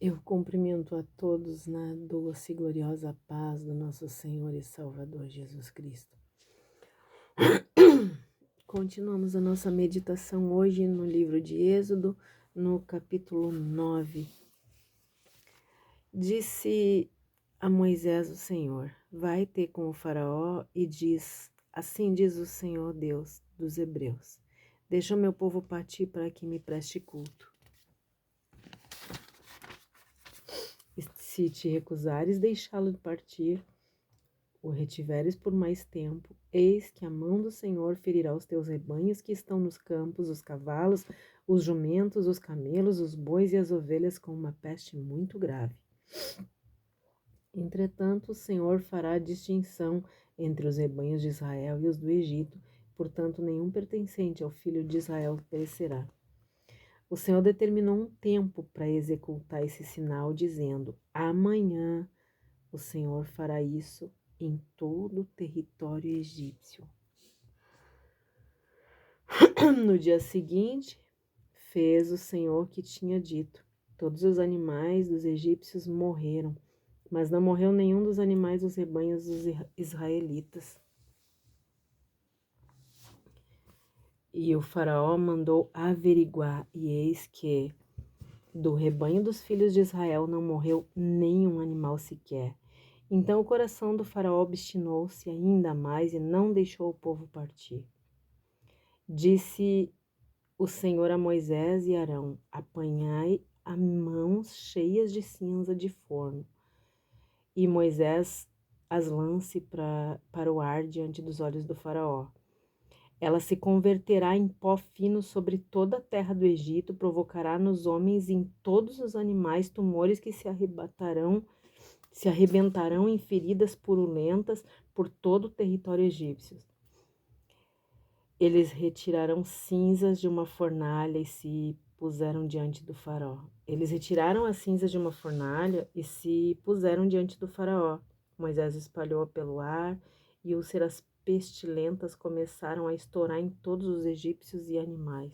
Eu cumprimento a todos na doce e gloriosa paz do nosso Senhor e Salvador Jesus Cristo. Continuamos a nossa meditação hoje no livro de Êxodo, no capítulo 9. Disse a Moisés o Senhor: vai ter com o faraó e diz, assim diz o Senhor Deus dos Hebreus: deixa o meu povo partir para que me preste culto. Se te recusares deixá-lo partir, o retiveres por mais tempo, eis que a mão do Senhor ferirá os teus rebanhos que estão nos campos, os cavalos, os jumentos, os camelos, os bois e as ovelhas com uma peste muito grave. Entretanto, o Senhor fará distinção entre os rebanhos de Israel e os do Egito, portanto nenhum pertencente ao filho de Israel perecerá. O Senhor determinou um tempo para executar esse sinal, dizendo: amanhã o Senhor fará isso em todo o território egípcio. No dia seguinte, fez o Senhor o que tinha dito. Todos os animais dos egípcios morreram, mas não morreu nenhum dos animais dos rebanhos dos israelitas. E o faraó mandou averiguar, e eis que do rebanho dos filhos de Israel não morreu nenhum animal sequer. Então o coração do faraó obstinou-se ainda mais e não deixou o povo partir. Disse o Senhor a Moisés e Arão: apanhai a mãos cheias de cinza de forno. E Moisés as lance para o ar diante dos olhos do faraó. Ela se converterá em pó fino sobre toda a terra do Egito, provocará nos homens e em todos os animais tumores que se arrebentarão em feridas purulentas por todo o território egípcio. Eles retirarão cinzas de uma fornalha e se puseram diante do faraó. Eles retiraram as cinzas de uma fornalha e se puseram diante do faraó. Moisés espalhou pelo ar e úlceras pestilentas começaram a estourar em todos os egípcios e animais.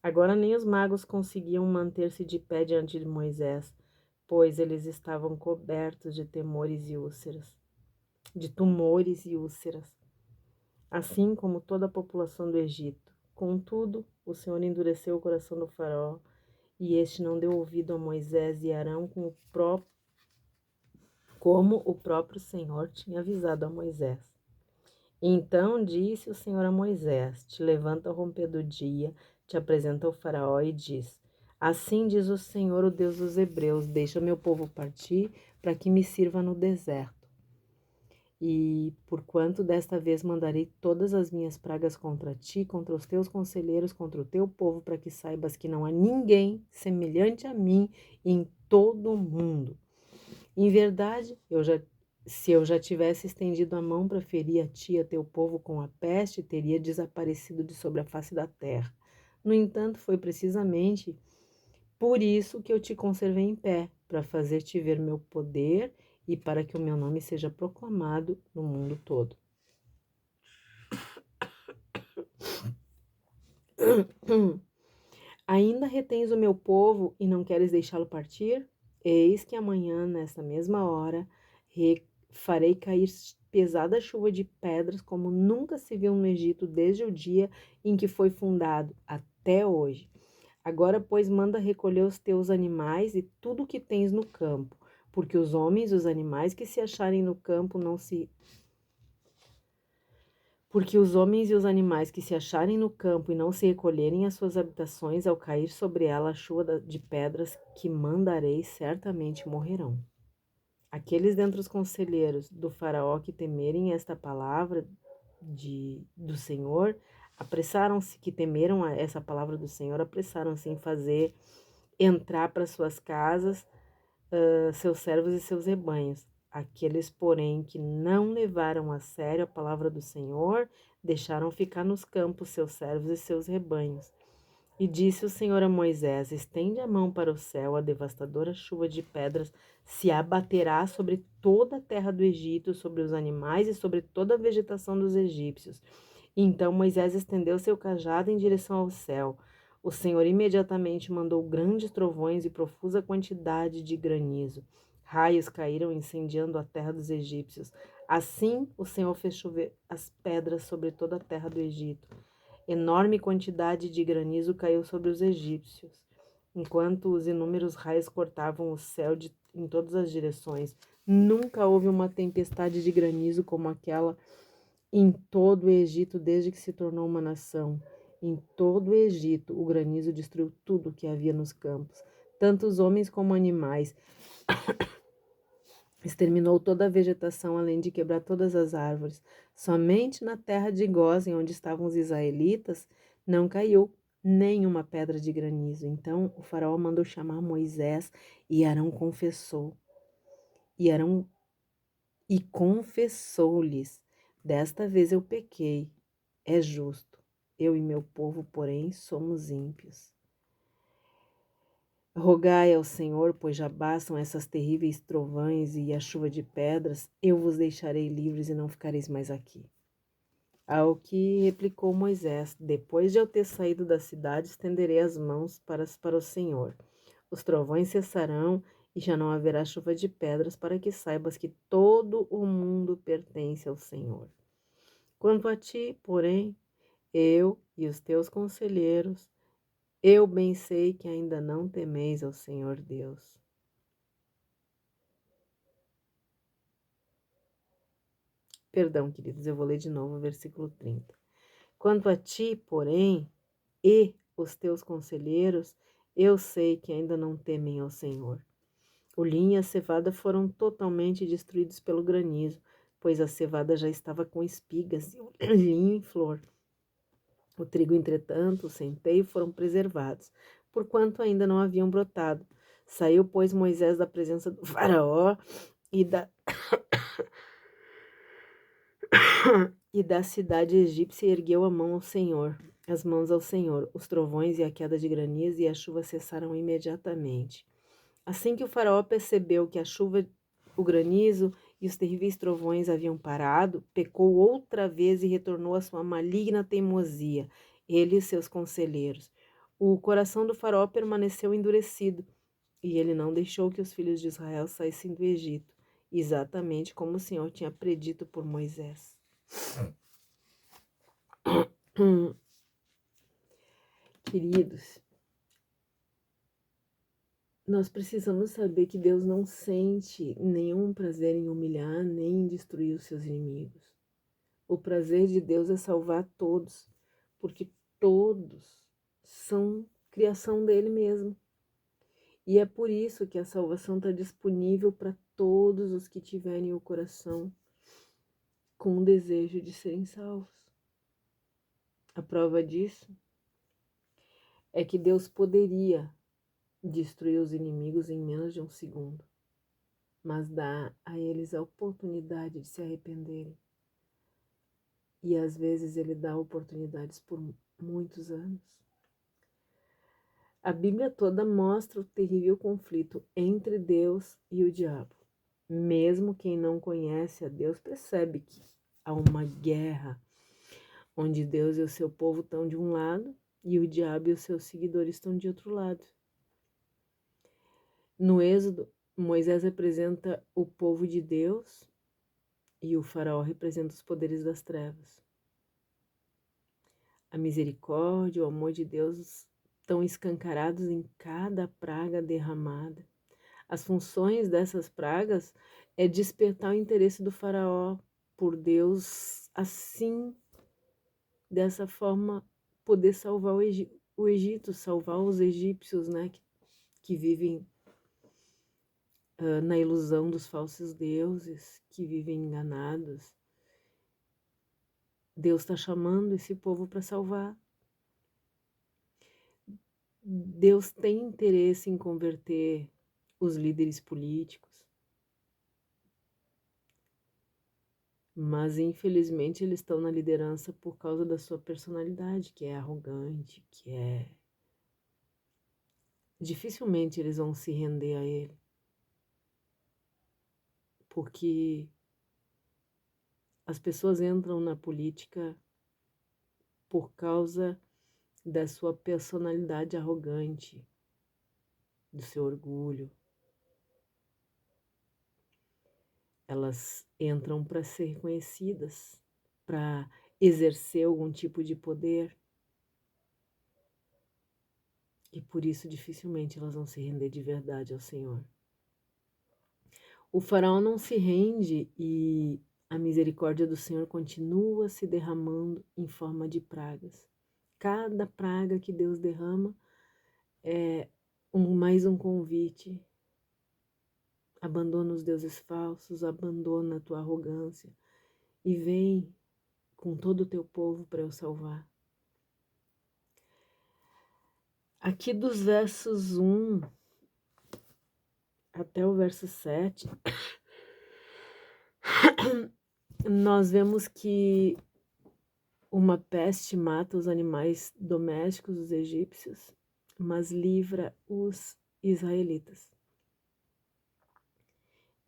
Agora nem os magos conseguiam manter-se de pé diante de Moisés, pois eles estavam cobertos de tumores e úlceras, assim como toda a população do Egito. Contudo, o Senhor endureceu o coração do faraó, e este não deu ouvido a Moisés e Arão como o próprio Senhor tinha avisado a Moisés. Então disse o Senhor a Moisés: te levanta ao romper do dia, te apresenta ao faraó e diz: assim diz o Senhor, o Deus dos Hebreus: deixa meu povo partir para que me sirva no deserto. E porquanto desta vez mandarei todas as minhas pragas contra ti, contra os teus conselheiros, contra o teu povo, para que saibas que não há ninguém semelhante a mim em todo o mundo. Em verdade, se eu já tivesse estendido a mão para ferir a ti e a teu povo com a peste, teria desaparecido de sobre a face da terra. No entanto, foi precisamente por isso que eu te conservei em pé, para fazer-te ver meu poder e para que o meu nome seja proclamado no mundo todo. Ainda retens o meu povo e não queres deixá-lo partir? Eis que amanhã, nesta mesma hora, farei cair pesada chuva de pedras como nunca se viu no Egito desde o dia em que foi fundado até hoje. Agora, pois, manda recolher os teus animais e tudo o que tens no campo, porque os homens e os animais que se acharem no campo Porque os homens e os animais que se acharem no campo e não se recolherem às suas habitações, ao cair sobre ela a chuva de pedras que mandarei, certamente morrerão. Aqueles dentre os conselheiros do faraó que temerem esta palavra do Senhor, essa palavra do Senhor, apressaram-se em fazer entrar para suas casas seus servos e seus rebanhos. Aqueles, porém, que não levaram a sério a palavra do Senhor, deixaram ficar nos campos seus servos e seus rebanhos. E disse o Senhor a Moisés: estende a mão para o céu, a devastadora chuva de pedras se abaterá sobre toda a terra do Egito, sobre os animais e sobre toda a vegetação dos egípcios. Então Moisés estendeu seu cajado em direção ao céu. O Senhor imediatamente mandou grandes trovões e profusa quantidade de granizo. Raios caíram incendiando a terra dos egípcios. Assim o Senhor fez chover as pedras sobre toda a terra do Egito. Enorme quantidade de granizo caiu sobre os egípcios, enquanto os inúmeros raios cortavam o céu em todas as direções. Nunca houve uma tempestade de granizo como aquela em todo o Egito desde que se tornou uma nação. Em todo o Egito, o granizo destruiu tudo o que havia nos campos, tanto os homens como animais. Exterminou toda a vegetação, além de quebrar todas as árvores. Somente na terra de Gósen, onde estavam os israelitas, não caiu nenhuma pedra de granizo. Então o faraó mandou chamar Moisés e Arão confessou. E confessou-lhes: Desta vez eu pequei, é justo. Eu e meu povo, porém, somos ímpios. Rogai ao Senhor, pois já bastam essas terríveis trovões e a chuva de pedras, eu vos deixarei livres e não ficareis mais aqui. Ao que replicou Moisés: Depois de eu ter saído da cidade, estenderei as mãos para o Senhor. Os trovões cessarão e já não haverá chuva de pedras, para que saibas que todo o mundo pertence ao Senhor. Quanto a ti, porém, eu e os teus conselheiros, eu bem sei que ainda não temeis ao Senhor Deus. Perdão, queridos, eu vou ler de novo o versículo 30. Quanto a ti, porém, e os teus conselheiros, eu sei que ainda não temem ao Senhor. O linho e a cevada foram totalmente destruídos pelo granizo, pois a cevada já estava com espigas e o linho em flor. O trigo, entretanto, o centeio foram preservados, porquanto ainda não haviam brotado. Saiu, pois, Moisés da presença do faraó e da cidade egípcia e ergueu a mão ao Senhor, as mãos ao Senhor. Os trovões e a queda de granizo e a chuva cessaram imediatamente. Assim que o faraó percebeu que a chuva, o granizo e os terríveis trovões haviam parado, pecou outra vez e retornou à sua maligna teimosia, ele e seus conselheiros. O coração do faraó permaneceu endurecido, e ele não deixou que os filhos de Israel saíssem do Egito, exatamente como o Senhor tinha predito por Moisés. Queridos, nós precisamos saber que Deus não sente nenhum prazer em humilhar nem em destruir os seus inimigos. O prazer de Deus é salvar todos, porque todos são criação dele mesmo. E é por isso que a salvação está disponível para todos os que tiverem o coração com o desejo de serem salvos. A prova disso é que Deus poderia destruir os inimigos em menos de um segundo, mas dá a eles a oportunidade de se arrependerem. E às vezes ele dá oportunidades por muitos anos. A Bíblia toda mostra o terrível conflito entre Deus e o diabo. Mesmo quem não conhece a Deus percebe que há uma guerra onde Deus e o seu povo estão de um lado e o diabo e os seus seguidores estão de outro lado. No Êxodo, Moisés representa o povo de Deus e o faraó representa os poderes das trevas. A misericórdia e o amor de Deus estão escancarados em cada praga derramada. As funções dessas pragas é despertar o interesse do faraó por Deus, assim, dessa forma, poder salvar o Egito, salvar os egípcios, né, que vivem na ilusão dos falsos deuses, que vivem enganados. Deus está chamando esse povo para salvar. Deus tem interesse em converter os líderes políticos, mas infelizmente eles estão na liderança por causa da sua personalidade, que é arrogante, que é... Dificilmente eles vão se render a ele, porque as pessoas entram na política por causa da sua personalidade arrogante, do seu orgulho. Elas entram para ser reconhecidas, para exercer algum tipo de poder. E por isso dificilmente elas vão se render de verdade ao Senhor. O faraó não se rende e a misericórdia do Senhor continua se derramando em forma de pragas. Cada praga que Deus derrama é mais um convite. Abandona os deuses falsos, abandona a tua arrogância e vem com todo o teu povo para eu salvar. Aqui dos versos 1 até o verso 7, nós vemos que uma peste mata os animais domésticos dos egípcios, mas livra os israelitas.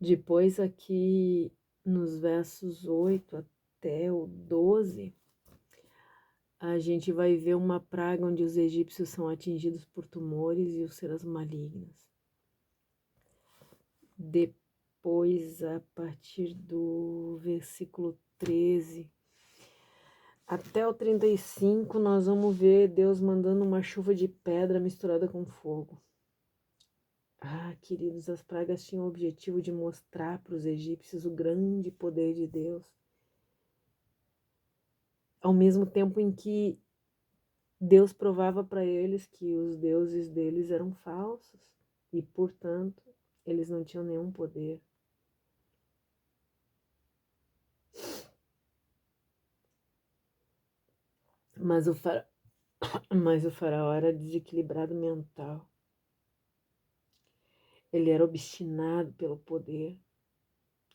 Depois aqui nos versos 8 até o 12, a gente vai ver uma praga onde os egípcios são atingidos por tumores e úlceras malignas. Depois, a partir do versículo 13 até o 35, nós vamos ver Deus mandando uma chuva de pedra misturada com fogo. Ah, queridos, as pragas tinham o objetivo de mostrar para os egípcios o grande poder de Deus. Ao mesmo tempo em que Deus provava para eles que os deuses deles eram falsos e, portanto, eles não tinham nenhum poder. Mas o faraó era desequilibrado mental. Ele era obstinado pelo poder,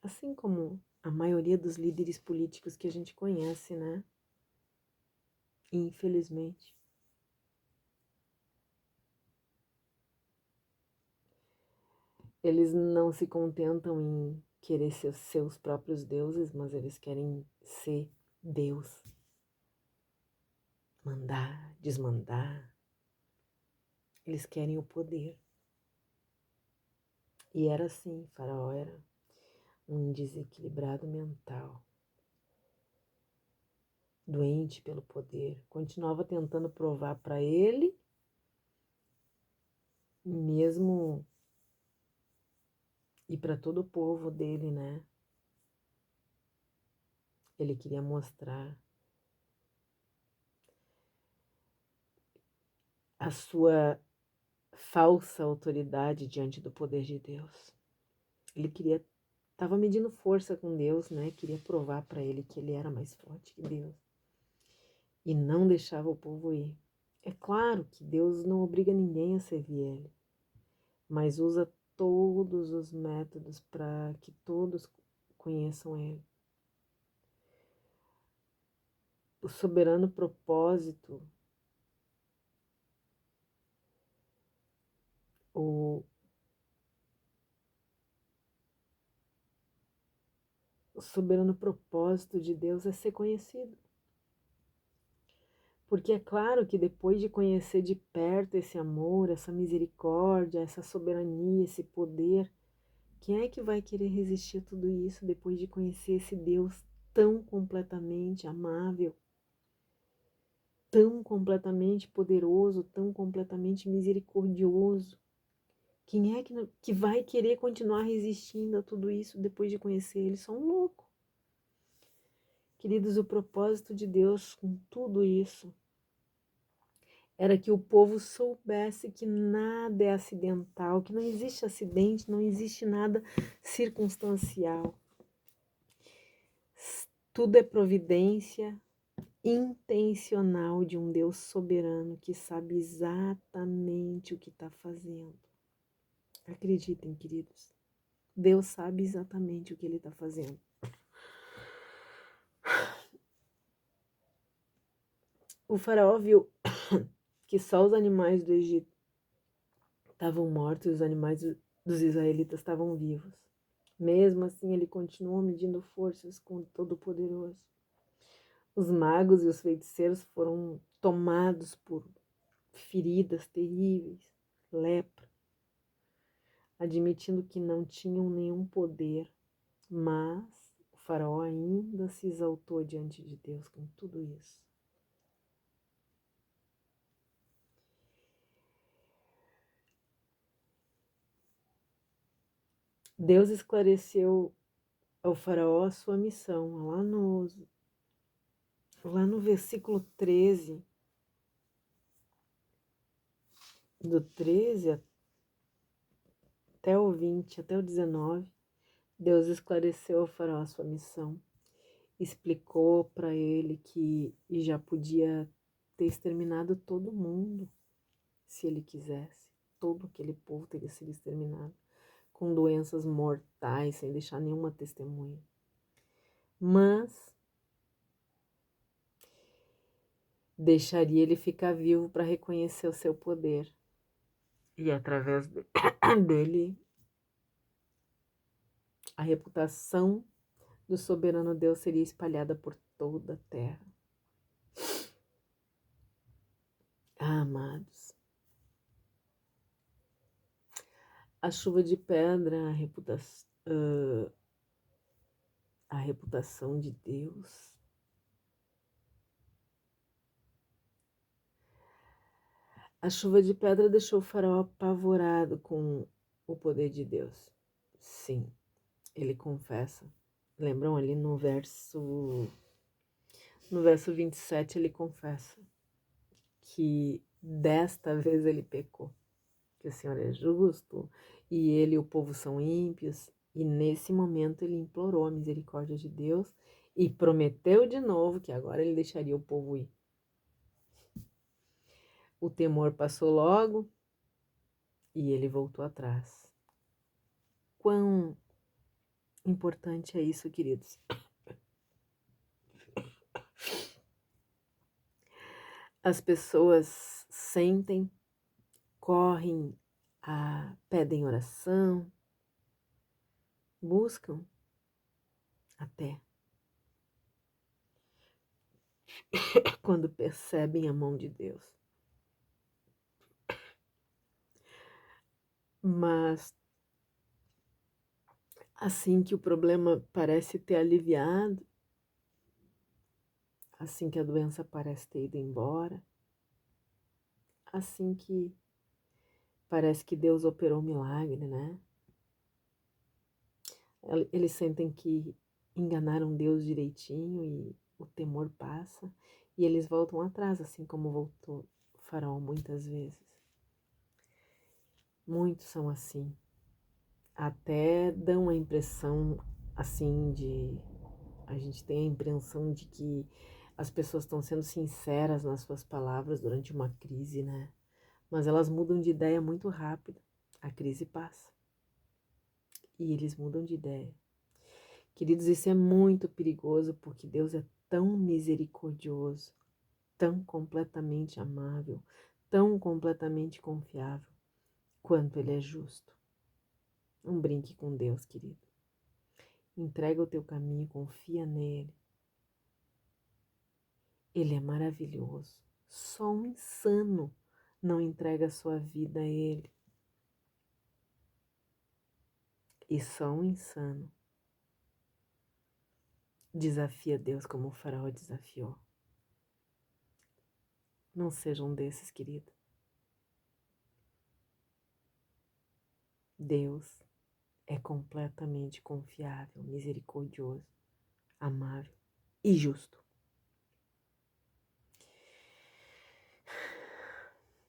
assim como a maioria dos líderes políticos que a gente conhece, né? Infelizmente. Eles não se contentam em querer ser seus próprios deuses, mas eles querem ser Deus. Mandar, desmandar. Eles querem o poder. E era assim, Faraó era um desequilibrado mental. Doente pelo poder. Continuava tentando provar para ele, mesmo, e para todo o povo dele, né? Ele queria mostrar a sua falsa autoridade diante do poder de Deus. Ele estava medindo força com Deus, né? Queria provar para ele que ele era mais forte que Deus. E não deixava o povo ir. É claro que Deus não obriga ninguém a servir ele, mas usa todos os métodos para que todos conheçam ele. O soberano propósito, o soberano propósito de Deus é ser conhecido. Porque é claro que depois de conhecer de perto esse amor, essa misericórdia, essa soberania, esse poder, quem é que vai querer resistir a tudo isso depois de conhecer esse Deus tão completamente amável, tão completamente poderoso, tão completamente misericordioso? Quem é que vai querer continuar resistindo a tudo isso depois de conhecer ele? Só um louco. Queridos, o propósito de Deus com tudo isso era que o povo soubesse que nada é acidental, que não existe acidente, não existe nada circunstancial. Tudo é providência intencional de um Deus soberano que sabe exatamente o que está fazendo. Acreditem, queridos, Deus sabe exatamente o que Ele está fazendo. O faraó viu que só os animais do Egito estavam mortos e os animais dos israelitas estavam vivos. Mesmo assim, ele continuou medindo forças com o Todo-Poderoso. Os magos e os feiticeiros foram tomados por feridas terríveis, lepra, admitindo que não tinham nenhum poder, mas o faraó ainda se exaltou diante de Deus com tudo isso. Deus esclareceu ao faraó a sua missão, lá no versículo 13, do 13 até o 20, até o 19, Deus esclareceu ao faraó a sua missão, explicou para ele que já podia ter exterminado todo mundo, se ele quisesse, todo aquele povo teria sido exterminado, com doenças mortais, sem deixar nenhuma testemunha. Mas deixaria ele ficar vivo para reconhecer o seu poder. E através dele, a reputação do soberano Deus seria espalhada por toda a terra. Amados, a chuva de pedra, a reputação de Deus, a chuva de pedra deixou o faraó apavorado com o poder de Deus. Sim, ele confessa. Lembram ali no verso 27, ele confessa que desta vez ele pecou, que o Senhor é justo e ele e o povo são ímpios. E nesse momento ele implorou a misericórdia de Deus e prometeu de novo que agora ele deixaria o povo ir. O temor passou logo e ele voltou atrás. Quão importante é isso, queridos? As pessoas sentem, correm, pedem oração, buscam até quando percebem a mão de Deus. Mas assim que o problema parece ter aliviado, assim que a doença parece ter ido embora, assim que parece que Deus operou um milagre, né? Eles sentem que enganaram Deus direitinho e o temor passa e eles voltam atrás, assim como voltou o faraó muitas vezes. Muitos são assim. Até dão a impressão, assim, a gente tem a impressão de que as pessoas estão sendo sinceras nas suas palavras durante uma crise, né? Mas elas mudam de ideia muito rápido. A crise passa. E eles mudam de ideia. Queridos, isso é muito perigoso porque Deus é tão misericordioso, tão completamente amável, tão completamente confiável, quanto Ele é justo. Não brinque com Deus, querido. Entrega o teu caminho, confia nele. Ele é maravilhoso. Só um insano não entrega a sua vida a ele. E só um insano desafia Deus como o faraó desafiou. Não seja um desses, querido. Deus é completamente confiável, misericordioso, amável e justo.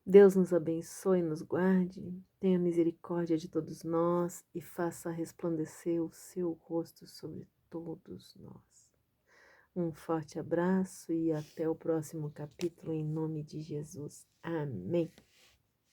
Deus nos abençoe, nos guarde, tenha misericórdia de todos nós e faça resplandecer o seu rosto sobre todos nós. Um forte abraço e até o próximo capítulo, em nome de Jesus. Amém.